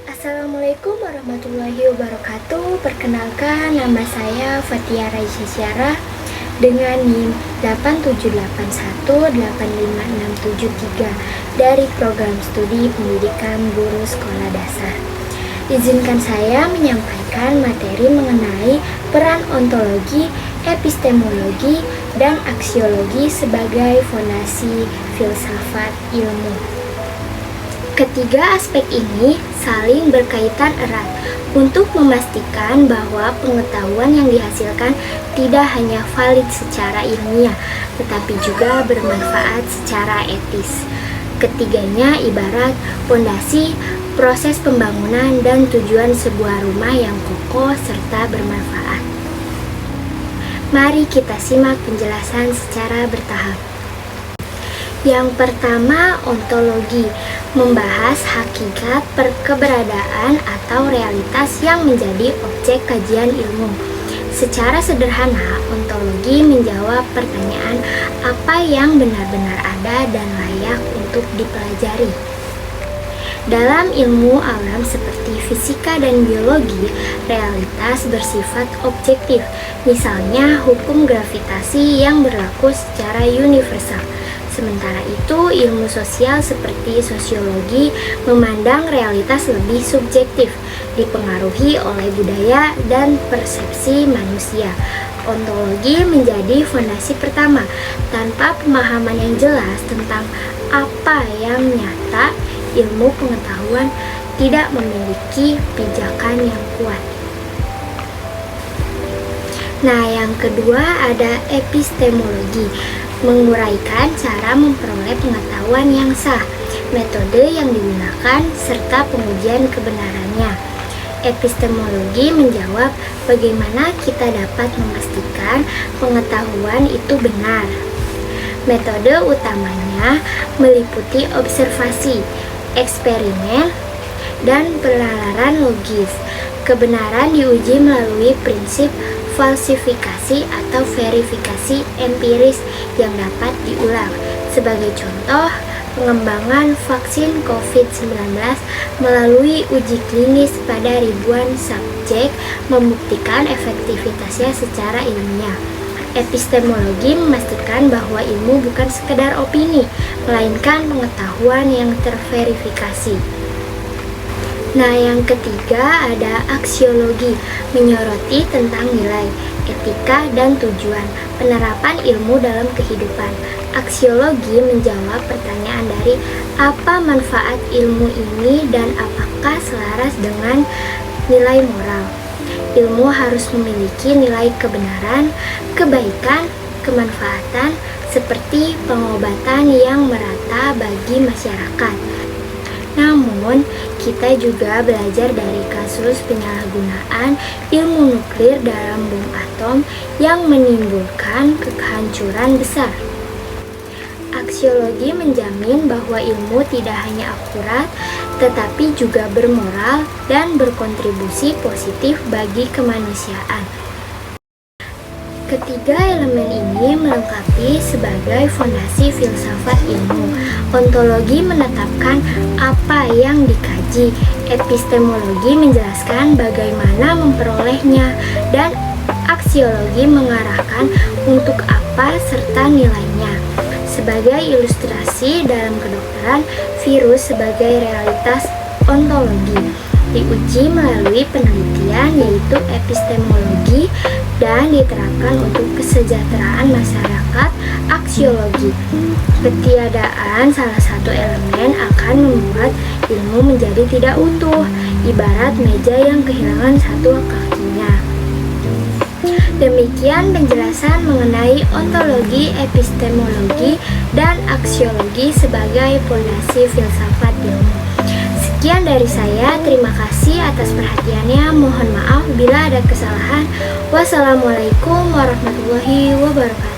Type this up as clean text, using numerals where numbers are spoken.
Assalamualaikum warahmatullahi wabarakatuh. Perkenalkan, nama saya Fatia Raisya Syarah dengan NIM 878185673 dari Program Studi Pendidikan Guru Sekolah Dasar. Izinkan saya menyampaikan materi mengenai peran ontologi, epistemologi, dan aksiologi sebagai fondasi filsafat ilmu. Ketiga aspek ini saling berkaitan erat untuk memastikan bahwa pengetahuan yang dihasilkan tidak hanya valid secara ilmiah, tetapi juga bermanfaat secara etis. Ketiganya ibarat fondasi, proses pembangunan, dan tujuan sebuah rumah yang kokoh serta bermanfaat. Mari kita simak penjelasan secara bertahap. Yang pertama, ontologi membahas hakikat keberadaan atau realitas yang menjadi objek kajian ilmu. Secara sederhana, ontologi menjawab pertanyaan apa yang benar-benar ada dan layak untuk dipelajari. Dalam ilmu alam seperti fisika dan biologi, realitas bersifat objektif. Misalnya, hukum gravitasi yang berlaku secara universal. Sementara itu, ilmu sosial seperti sosiologi memandang realitas lebih subjektif, dipengaruhi oleh budaya dan persepsi manusia. Ontologi menjadi fondasi pertama. Tanpa pemahaman yang jelas tentang apa yang nyata, ilmu pengetahuan tidak memiliki pijakan yang kuat. Nah, yang kedua ada epistemologi, menguraikan cara memperoleh pengetahuan yang sah, metode yang digunakan, serta pengujian kebenarannya. Epistemologi menjawab bagaimana kita dapat memastikan pengetahuan itu benar. Metode utamanya meliputi observasi, eksperimen, dan penalaran logis. Kebenaran diuji melalui prinsip falsifikasi atau verifikasi empiris yang dapat diulang. Sebagai contoh, pengembangan vaksin COVID-19 melalui uji klinis pada ribuan subjek membuktikan efektivitasnya secara ilmiah. Epistemologi memastikan bahwa ilmu bukan sekedar opini, melainkan pengetahuan yang terverifikasi. Nah, yang ketiga ada aksiologi, menyoroti tentang nilai, etika, dan tujuan penerapan ilmu dalam kehidupan. Aksiologi menjawab pertanyaan dari apa manfaat ilmu ini dan apakah selaras dengan nilai moral. Ilmu harus memiliki nilai kebenaran, kebaikan, kemanfaatan, seperti pengobatan yang merata bagi masyarakat. Namun, kita juga belajar dari kasus penyalahgunaan ilmu nuklir dalam bom atom yang menimbulkan kehancuran besar. Aksiologi menjamin bahwa ilmu tidak hanya akurat, tetapi juga bermoral dan berkontribusi positif bagi kemanusiaan. Ketiga elemen ini melengkapi sebagai fondasi filsafat ilmu. Ontologi menetapkan apa yang dikaji, epistemologi menjelaskan bagaimana memperolehnya, dan aksiologi mengarahkan untuk apa serta nilainya. Sebagai ilustrasi dalam kedokteran, virus sebagai realitas ontologi diuji melalui penelitian yaitu epistemologi dan diterapkan untuk kesejahteraan masyarakat aksiologi. Ketiadaan salah satu elemen akan membuat ilmu menjadi tidak utuh, ibarat meja yang kehilangan satu kakinya. Demikian penjelasan mengenai ontologi, epistemologi, dan aksiologi sebagai fondasi filsafat ilmu. Sekian dari saya, terima kasih atas perhatiannya. Mohon maaf bila ada kesalahan. Wassalamualaikum warahmatullahi wabarakatuh.